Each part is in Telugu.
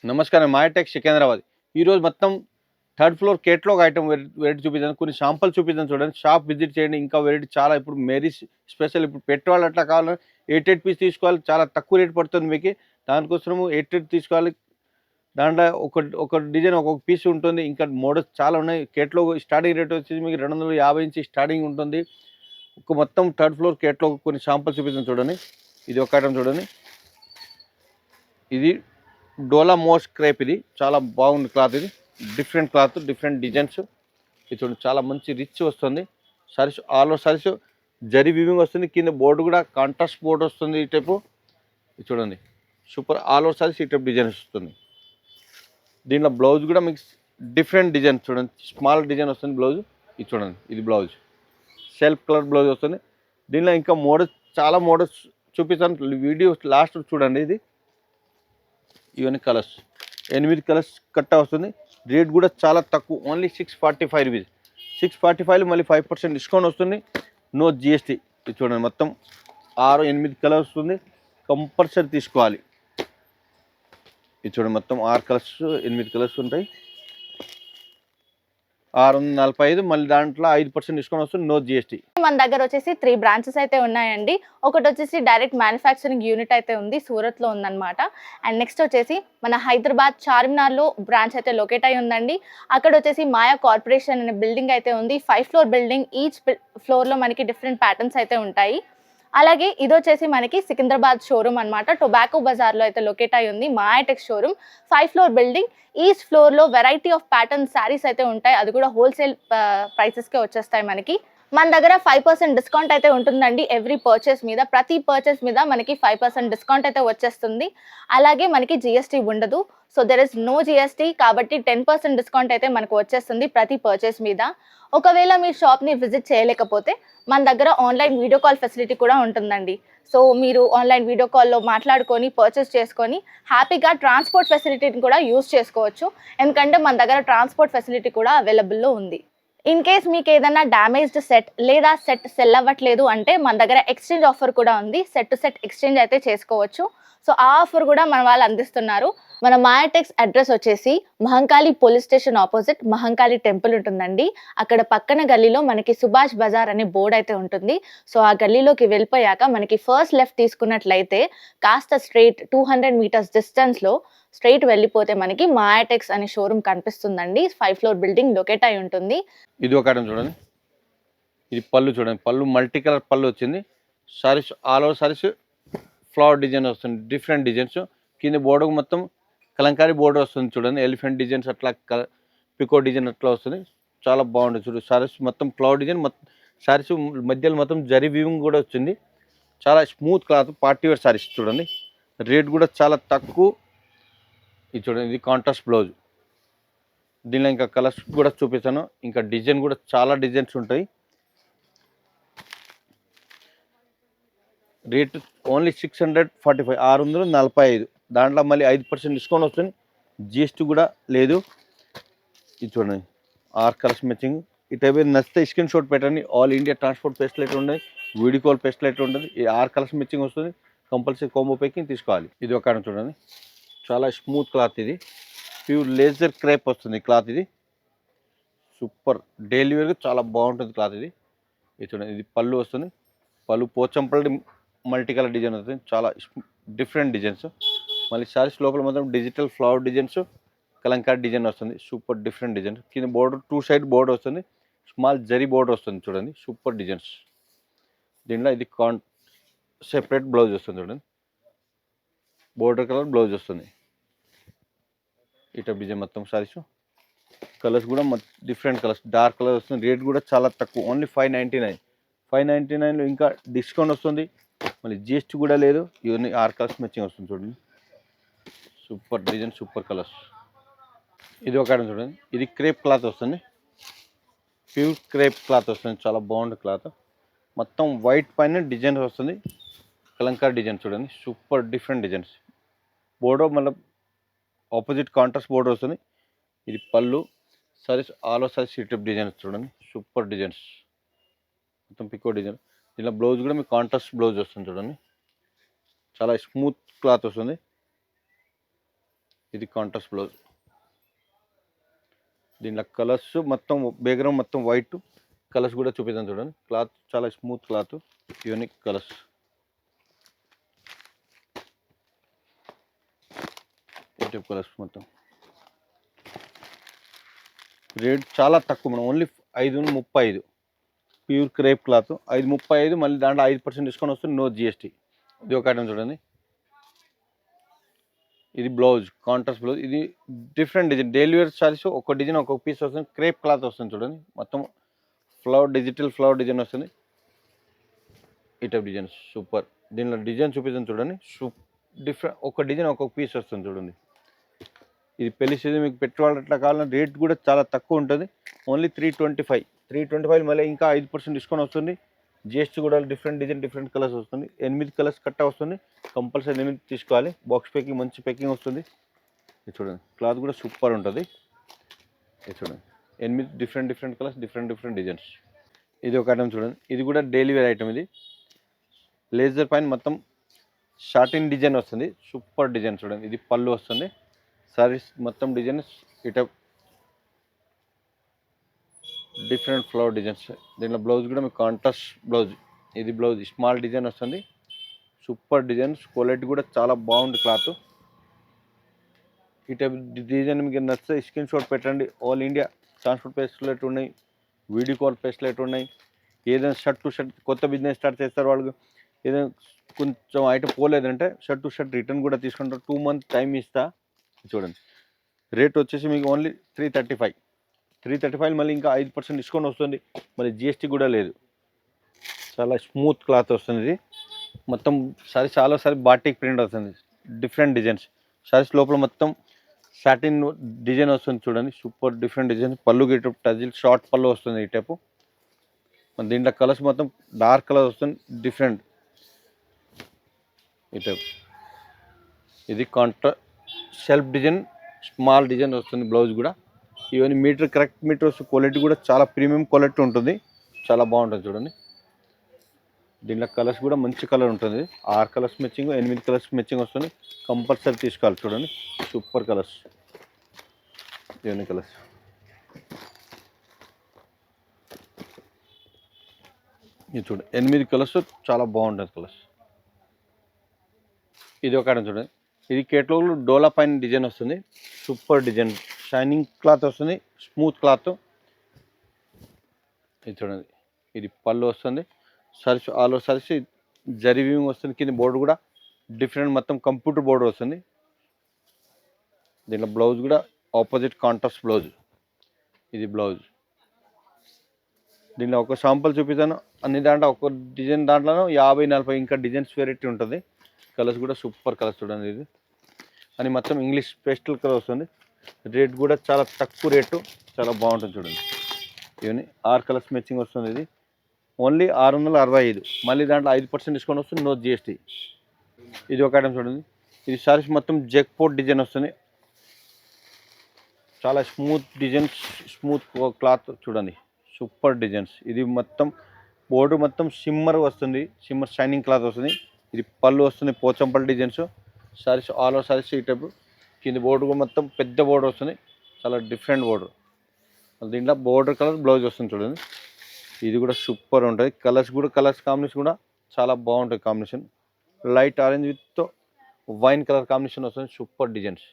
నమస్కారం మాయటెక్ సికింద్రాబాద్. ఈరోజు మొత్తం third floor catalogue item variety చూపిస్తాను. కొన్ని శాంపుల్ చూపిస్తాను చూడండి. షాప్ విజిట్ చేయండి. ఇంకా వెరైటీ చాలా ఇప్పుడు మేరీస్ స్పెషల్ ఇప్పుడు పెట్రోల్ అట్లా కావాలని 8 పీస్ తీసుకోవాలి. చాలా తక్కువ రేట్ పడుతుంది మీకు. దానికోసము 8 తీసుకోవాలి. దాంట్లో ఒక డిజైన్ ఒక్కొక్క పీస్ ఉంటుంది. ఇంకా మోడల్స్ చాలా ఉన్నాయి. కేటలాగ్ స్టార్టింగ్ రేట్ వచ్చేసి మీకు 250 నుంచి స్టార్టింగ్ ఉంటుంది. ఒక మొత్తం థర్డ్ ఫ్లోర్ కేటలాగ్ కొన్ని శాంపుల్ చూపిస్తాను చూడండి. ఇది ఒక ఐటమ్ చూడండి. ఇది డోలా మోస్ క్రేప్. ఇది చాలా బాగుంది క్లాత్. ఇది డిఫరెంట్ క్లాత్, డిఫరెంట్ డిజైన్స్. ఇది చూడండి చాలా మంచి రిచ్ వస్తుంది. Saris all over saris zari weaving వస్తుంది. కింద బోర్డు కూడా కాంట్రాస్ట్ బోర్డు వస్తుంది. ఈ టైపు ఇది చూడండి సూపర్. ఆల్ ఓవర్ సారీస్ ఈ టైప్ డిజైన్ వస్తుంది. దీంట్లో బ్లౌజ్ కూడా మీకు డిఫరెంట్ డిజైన్ చూడండి. స్మాల్ డిజైన్ వస్తుంది బ్లౌజ్. ఇది చూడండి ఇది బ్లౌజ్ సెల్ఫ్ కలర్ బ్లౌజ్ వస్తుంది. దీనిలో ఇంకా మోడల్స్ చాలా మోడల్స్ చూపిస్తాను. వీడియో లాస్ట్ చూడండి. ఇది ఇవన్నీ కలర్స్ 8 కలర్స్ కట్ట వస్తుంది. రేట్ కూడా చాలా తక్కువ, ఓన్లీ 645 రూపీస్. 645 మళ్ళీ 5% డిస్కౌంట్ వస్తుంది. No GST. ఇది చూడండి మొత్తం 6-8 కలర్స్ వస్తుంది. కంపల్సరీ తీసుకోవాలి. ఇది చూడండి మొత్తం 6 కలర్స్ 8 కలర్స్ ఉంటాయి. 645 మళ్ళీ దాంట్లో 5% డిస్కౌంట్ వస్తుంది. No GST. మన దగ్గర వచ్చేసి 3 బ్రాంచెస్ అయితే ఉన్నాయండి. ఒకటి వచ్చేసి డైరెక్ట్ మ్యానుఫ్యాక్చరింగ్ యూనిట్ అయితే ఉంది, సూరత్లో ఉందన్నమాట. అండ్ నెక్స్ట్ వచ్చేసి మన హైదరాబాద్ చార్మినార్లో బ్రాంచ్ అయితే లొకేట్ అయి ఉందండి. అక్కడ వచ్చేసి మాయా కార్పొరేషన్ అనే బిల్డింగ్ అయితే ఉంది. 5 ఫ్లోర్ బిల్డింగ్. ఈచ్ ఫ్లోర్లో మనకి డిఫరెంట్ ప్యాటర్న్స్ అయితే ఉంటాయి. అలాగే ఇది వచ్చేసి మనకి సికింద్రాబాద్ షోరూమ్ అనమాట. టొబాకో బజార్లో అయితే లొకేట్ అయి ఉంది మాయాటెక్ షోరూమ్. 5 floor building. ఈచ్ ఫ్లోర్లో వెరైటీ ఆఫ్ ప్యాటర్న్ శారీస్ అయితే ఉంటాయి. అది కూడా హోల్సేల్ ప్రైసెస్కే వచ్చేస్తాయి మనకి. మన దగ్గర 5% డిస్కౌంట్ అయితే ఉంటుందండి ఎవ్రీ పర్చేస్ మీద. ప్రతి పర్చేస్ మీద మనకి 5% డిస్కౌంట్ అయితే వచ్చేస్తుంది. అలాగే మనకి జిఎస్టీ ఉండదు. So there is no GST. కాబట్టి 10% డిస్కౌంట్ అయితే మనకు వచ్చేస్తుంది ప్రతి పర్చేస్ మీద. ఒకవేళ మీ షాప్ని విజిట్ చేయలేకపోతే మన దగ్గర ఆన్లైన్ వీడియో కాల్ ఫెసిలిటీ కూడా ఉంటుందండి. సో మీరు ఆన్లైన్ వీడియో కాల్లో మాట్లాడుకొని పర్చేస్ చేసుకొని హ్యాపీగా ట్రాన్స్పోర్ట్ ఫెసిలిటీని కూడా యూజ్ చేసుకోవచ్చు. ఎందుకంటే మన దగ్గర ట్రాన్స్పోర్ట్ ఫెసిలిటీ కూడా అవైలబుల్లో ఉంది. ఇన్ కేస్ మీకు ఏదైనా డ్యామేజ్డ్ సెట్ లేదా సెట్ సెల్ అవ్వట్లేదు అంటే మన దగ్గర ఎక్స్చేంజ్ ఆఫర్ కూడా ఉంది. సెట్ టు సెట్ ఎక్స్చేంజ్ అయితే చేసుకోవచ్చు. సో ఆ ఆఫర్ కూడా మన వాళ్ళు అందిస్తున్నారు. మన మాయాటెక్స్ అడ్రస్ వచ్చేసి Mahankali police station opposite Mahankali temple ఉంటుందండి. అక్కడ పక్కన గల్లీలో మనకి సుభాష్ బజార్ అనే బోర్డు అయితే ఉంటుంది. సో ఆ గల్లీలోకి వెళ్ళిపోయాక మనకి ఫస్ట్ లెఫ్ట్ తీసుకున్నట్లయితే కాస్త స్ట్రైట్ 200 మీటర్స్ డిస్టెన్స్లో స్ట్రైట్ వెళ్ళిపోతే మనకి మాయాటెక్స్ అనే షోరూమ్ కనిపిస్తుందండి. 5 ఫ్లోర్ బిల్డింగ్ లొకేట్ అయి ఉంటుంది. ఇది ఒక ఐటమ్ చూడండి. ఇది పళ్ళు చూడండి. పళ్ళు మల్టీ కలర్ పళ్ళు వచ్చింది. Saris all over saris flower design వస్తుంది. Different designs. కింద బోర్డు మొత్తం కలంకారీ బోర్డు వస్తుంది చూడండి. ఎలిఫెంట్ డిజైన్స్ అట్లా పికో డిజైన్ అట్లా వస్తుంది. చాలా బాగుంటుంది చూడు. సారీస్ మొత్తం ఫ్లవర్ డిజైన్. సారీస్ మధ్యలో మొత్తం జరీ వీవింగ్ కూడా వచ్చింది. చాలా smooth cloth. Party wear saris చూడండి. రేట్ కూడా చాలా తక్కువ. ఇది చూడండి ఇది కాంట్రాస్ట్ బ్లౌజ్. దీనిలో ఇంకా కలర్స్ కూడా చూపిస్తాను. ఇంకా డిజైన్ కూడా చాలా డిజైన్స్ ఉంటాయి. Rate only 645, 645. దాంట్లో మళ్ళీ 5% డిస్కౌంట్ వస్తుంది. జిఎస్టీ కూడా లేదు. ఇది చూడండి 6 కలర్స్ మ్యాచింగ్. ఈ టైప్ నచ్చితే స్క్రీన్ షాట్ పెట్టండి. ఆల్ ఇండియా ట్రాన్స్పోర్ట్ ఫెసిలిటీ ఉంటుంది. వీడియో కాల్ ఫెసిలిటీ ఉంటుంది. ఈ 6 కలర్స్ మ్యాచింగ్ వస్తుంది. కంపల్సరీ కాంబో ప్యాకింగ్ తీసుకోవాలి. ఇది ఒక చూడండి చాలా స్మూత్ క్లాత్. ఇది ప్యూర్ లేజర్ క్రేప్ వస్తుంది క్లాత్. ఇది సూపర్ డైలీ వేర్గా చాలా బాగుంటుంది క్లాత్. ఇది చూడండి ఇది పళ్ళు వస్తుంది. పళ్ళు పోచంపల్లి మల్టీ కలర్ డిజైన్ వస్తుంది. చాలా డిఫరెంట్ డిజైన్స్. మళ్ళీ సారీస్ లోపల మొత్తం digital flower designs Kalamkari design వస్తుంది. Super different designs. కింద బోర్డర్ 2 సైడ్ బోర్డర్ వస్తుంది. స్మాల్ జరీ బోర్డర్ వస్తుంది చూడండి. Super designs. దీంట్లో ఇది సెపరేట్ బ్లౌజ్ వస్తుంది చూడండి. బోర్డర్ కలర్ బ్లౌజ్ వస్తుంది. ఈ టైప్ డిజైన్ మొత్తం సారీస్. కలర్స్ కూడా డిఫరెంట్ కలర్స్. డార్క్ కలర్ వస్తుంది. రేట్ కూడా చాలా తక్కువ, ఓన్లీ 599. 599లో ఇంకా డిస్కౌంట్ వస్తుంది. మళ్ళీ జిఎస్టీ కూడా లేదు. ఇవన్నీ 6 కలర్స్ మ్యాచింగ్ వస్తుంది చూడండి. Super design, super colours. ఇది ఒక ఐటమ్ చూడండి. ఇది క్రేప్ క్లాత్ వస్తుంది. ప్యూర్ క్రేప్ క్లాత్ వస్తుంది. చాలా బాగుంటుంది క్లాత్. మొత్తం వైట్ పైన డిజైన్ వస్తుంది. కలంకారీ డిజైన్ చూడండి. Super different designs. బోర్డర్ మళ్ళీ ఆపోజిట్ కాంట్రాస్ట్ బోర్డర్ వస్తుంది. ఇది పళ్ళు. సారీస్ ఆల్ ఓవర్ సారీస్ ఈ టైప్ డిజైన్స్ చూడండి. Super designs. మొత్తం పికో డిజైన్. దీనిలో బ్లౌజ్ కూడా మీకు కాంట్రాస్ట్ బ్లౌజ్ వస్తుంది చూడండి. చాలా స్మూత్ క్లాత్ వస్తుంది. ఇది కాంట్రాస్ట్ బ్లౌజ్. దీంట్లో కలర్స్ మొత్తం బ్యాక్గ్రౌండ్ మొత్తం వైట్, కలర్స్ కూడా చూపిస్తాను చూడండి. క్లాత్ చాలా స్మూత్ క్లాత్, యూనిక్ కలర్స్. ఈ కలర్స్ మొత్తం రేట్ చాలా తక్కువ, మనం ఓన్లీ 535 ప్యూర్ క్రేప్ క్లాత్ 535. మళ్ళీ దాంట్లో 5% డిస్కౌంట్ వస్తుంది, నో జిఎస్టీ. ఇది ఒక ఐటమ్ చూడండి. ఇది బ్లౌజ్, కాంట్రాస్ట్ బ్లౌజ్. ఇది different design, daily wear saris ఒక డిజైన్ ఒక్కొక్క పీస్ వస్తుంది. క్రేప్ క్లాత్ వస్తుంది చూడండి, మొత్తం ఫ్లవర్, డిజిటల్ ఫ్లవర్ డిజైన్ వస్తుంది. ఈ టైప్ డిజైన్ సూపర్. దీనిలో డిజైన్ చూపిస్తుంది చూడండి, డిఫరెంట్ ఒక డిజైన్ ఒక్కొక్క పీస్ వస్తుంది చూడండి. ఇది పెళ్లి సీజన్ మీకు పెట్టుకోవాలి అట్లా కావాలన్నా రేట్ కూడా చాలా తక్కువ ఉంటుంది, ఓన్లీ 325 మళ్ళీ ఇంకా 5% డిస్కౌంట్ వస్తుంది. జిఎస్టీ కూడా డిఫరెంట్ డిజైన్, డిఫరెంట్ కలర్స్ వస్తుంది. 8 కలర్స్ కట్ట వస్తుంది, కంపల్సరీ 8 తీసుకోవాలి. బాక్స్ ప్యాకింగ్ మంచి ప్యాకింగ్ వస్తుంది. ఇది చూడండి, క్లాత్ కూడా సూపర్ ఉంటుంది. ఇది చూడండి, 8 డిఫరెంట్ కలర్స్, డిఫరెంట్ డిజైన్స్. ఇది ఒక ఐటమ్ చూడండి, ఇది కూడా డైలీ వేర్ ఐటమ్. ఇది లేజర్ పైన మొత్తం షార్టిన్ డిజైన్ వస్తుంది, సూపర్ డిజైన్ చూడండి. ఇది పళ్ళు వస్తుంది, సారీస్ మొత్తం డిజైన్స్ ఇట డిఫరెంట్ ఫ్లవర్ డిజైన్స్. దీంట్లో బ్లౌజ్ కూడా మీకు కాంట్రాస్ట్ బ్లౌజ్. ఇది బ్లౌజ్ స్మాల్ డిజైన్ వస్తుంది, సూపర్ డిజైన్స్. క్వాలిటీ కూడా చాలా బాగుంది క్లాత్. ఈ టైప్ డిజైన్ మీకు నచ్చితే స్క్రీన్ షాట్ పెట్టండి. ఆల్ ఇండియా ట్రాన్స్పోర్ట్ ఫెసిలిటీ ఉన్నాయి, వీడియో కాల్ ఫెసిలిటీ ఉన్నాయి. ఏదైనా షర్ట్ టు షర్ట్ కొత్త బిజినెస్ స్టార్ట్ చేస్తారు వాళ్ళకి, ఏదైనా కొంచెం ఐటమ్ పోలేదంటే షర్ట్ టు షర్ట్ రిటర్న్ కూడా తీసుకుంటారు. 2 months టైం ఇస్తా. చూడండి, రేట్ వచ్చేసి మీకు ఓన్లీ 335 మళ్ళీ ఇంకా 5% డిస్కౌంట్ వస్తుంది, మళ్ళీ జిఎస్టీ కూడా లేదు. చాలా స్మూత్ క్లాత్ వస్తుంది. ఇది మొత్తం సారీ చాలాసారి బాటిక్ ప్రింట్ వస్తుంది, డిఫరెంట్ డిజైన్స్. సారీస్ లోపల మొత్తం సాటిన్ డిజైన్ వస్తుంది చూడండి, సూపర్ డిఫరెంట్ డిజైన్. పళ్ళు గిట్టు టజిల్ షార్ట్ పళ్ళు వస్తుంది ఈ టైపు. దీంట్లో కలర్స్ మొత్తం డార్క్ కలర్ వస్తుంది, డిఫరెంట్ ఈ టైప్. ఇది సెల్ఫ్ డిజైన్, స్మాల్ డిజైన్ వస్తుంది. బ్లౌజ్ కూడా ఇవన్నీ మీటర్, కరెక్ట్ మీటర్ వస్తుంది. క్వాలిటీ కూడా చాలా ప్రీమియం క్వాలిటీ ఉంటుంది, చాలా బాగుంటుంది చూడండి. దీంట్లో కలర్స్ కూడా మంచి కలర్ ఉంటుంది. 6 కలర్స్ మ్యాచింగ్, 8 కలర్స్ మ్యాచింగ్ వస్తుంది. కంపల్సరీ తీసుకోవాలి చూడండి, సూపర్ కలర్స్, ఇవన్నీ కలర్స్. ఇది చూడండి, 8 కలర్స్ చాలా బాగుంటుంది కలర్స్. ఇది ఒక చూడండి, ఇది కేటలాగ్లో డోలా పైన డిజైన్ వస్తుంది, సూపర్ డిజైన్. షైనింగ్ క్లాత్ వస్తుంది, స్మూత్ క్లాత్. ఇది చూడండి, ఇది పళ్ళు వస్తుంది. Search all over search zari weaving వస్తుంది. కింద బోర్డు కూడా డిఫరెంట్, మొత్తం కంప్యూటర్ బోర్డు వస్తుంది. దీంట్లో బ్లౌజ్ కూడా ఆపోజిట్ కాంట్రాస్ట్ బ్లౌజ్. ఇది బ్లౌజ్. దీంట్లో ఒక శాంపుల్ చూపిస్తాను. అన్ని దాంట్లో ఒక డిజైన్ దాంట్లోనూ 50-40 ఇంకా డిజైన్స్ వెరైటీ ఉంటుంది. కలర్స్ కూడా సూపర్ కలర్స్ చూడండి. ఇది అని మొత్తం ఇంగ్లీష్ పేస్టల్ కలర్ వస్తుంది. రేట్ కూడా చాలా తక్కువ రేటు, చాలా బాగుంటుంది చూడండి. ఇవన్నీ 6 కలర్స్ మ్యాచింగ్ వస్తుంది. ఇది ఓన్లీ 665, మళ్ళీ దాంట్లో 5% డిస్కౌంట్ వస్తుంది, నో జిఎస్టీ. ఇది ఒక ఐటమ్ చూడండి, ఇది సారీస్ మొత్తం జెక్పోర్ట్ డిజైన్ వస్తుంది, చాలా స్మూత్ డిజైన్స్, స్మూత్ క్లాత్ చూడండి, సూపర్ డిజైన్స్. ఇది మొత్తం బోర్డు మొత్తం షిమ్మర్ వస్తుంది, షిమ్మర్ షైనింగ్ క్లాత్ వస్తుంది. ఇది పళ్ళు వస్తుంది, Pochampally designs. Saris all over saris ఈ టైపు. కింద బోర్డు కూడా మొత్తం పెద్ద బోర్డర్ వస్తుంది, చాలా డిఫరెంట్ బోర్డర్. దీంట్లో బోర్డర్ కలర్ బ్లౌజ్ వస్తుంది చూడండి. ఇది కూడా సూపర్ ఉంటుంది. కలర్స్ కాంబినేషన్ కూడా చాలా బాగుంటుంది. Combination light orange with wine colour combination వస్తుంది, సూపర్ డిజైన్స్.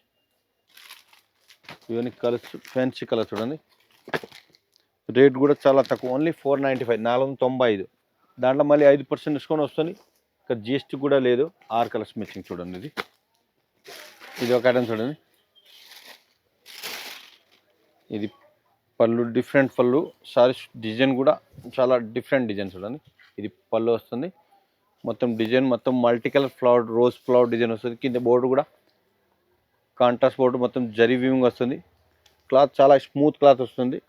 ఇవన్నీ కలర్స్ ఫ్యాన్సీ కలర్ చూడండి. రేట్ కూడా చాలా తక్కువ, ఓన్లీ 495, 495. దాంట్లో మళ్ళీ 5% డిస్కౌంట్ వస్తుంది, ఇక్కడ జిఎస్టీ కూడా లేదు. 6 కలర్స్ మ్యాచింగ్ చూడండి. ఇది ఒక ఐటమ్ చూడండి, ఇది పళ్ళు డిఫరెంట్ పళ్ళు. సారీస్ డిజైన్ కూడా చాలా డిఫరెంట్ డిజైన్ చూడండి. ఇది పళ్ళు వస్తుంది, మొత్తం డిజైన్ మొత్తం multi colour flower, rose flower design వస్తుంది. కింద బోర్డు కూడా కాంట్రాస్ట్ బోర్డు, మొత్తం జరీ వీవింగ్ వస్తుంది. క్లాత్ చాలా స్మూత్ క్లాత్ వస్తుంది.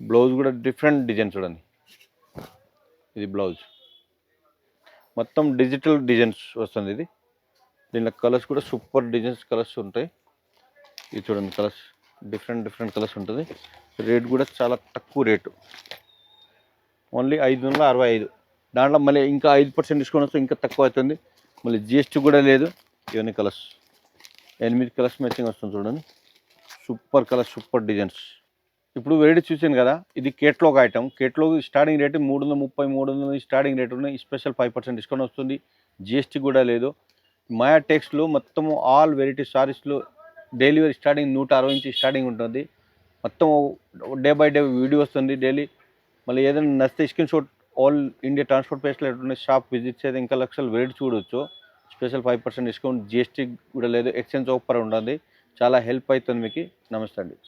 బ్లౌజ్ కూడా డిఫరెంట్ డిజైన్ చూడండి. ఇది బ్లౌజ్ మొత్తం డిజిటల్ డిజైన్స్ వస్తుంది. ఇది దీంట్లో కలర్స్ కూడా సూపర్ డిజైన్స్ కలర్స్ ఉంటాయి. ఇది చూడండి, కలర్స్ డిఫరెంట్ కలర్స్ ఉంటుంది. రేట్ కూడా చాలా తక్కువ రేటు, ఓన్లీ 565. దాంట్లో మళ్ళీ ఇంకా 5% డిస్కౌంట్ వస్తే ఇంకా తక్కువ అవుతుంది, మళ్ళీ జిఎస్టీ కూడా లేదు. ఇవన్నీ కలర్స్. 8 కలర్స్ మ్యాచింగ్ వస్తుంది చూడండి. Super colour, super designs. ఇప్పుడు వెరైటీ చూసాను కదా, ఇది catalogue item. Catalogue starting rate 330, 300 starting rate ఉన్నాయి. స్పెషల్ 5% డిస్కౌంట్ వస్తుంది. జిఎస్టీ కూడా లేదు. మాయా టెక్స్ట్లో మొత్తము ఆల్ వెరైటీ సారీస్లో డైలీ వేర్ స్టార్టింగ్ 160 నుంచి స్టార్టింగ్ ఉంటుంది. మొత్తం డే బై డే వీడియో వస్తుంది డైలీ. మళ్ళీ ఏదైనా నచ్చితే screen shot all India transport facility shop visit చేస్తే ఇంకా లక్షలు వెరైటీ చూడవచ్చు. స్పెషల్ 5% డిస్కౌంట్, జిఎస్టీ కూడా లేదు. ఎక్స్చేంజ్ ఆఫర్ ఉంటుంది. చాలా హెల్ప్ అవుతుంది మీకు. నమస్తే అండి.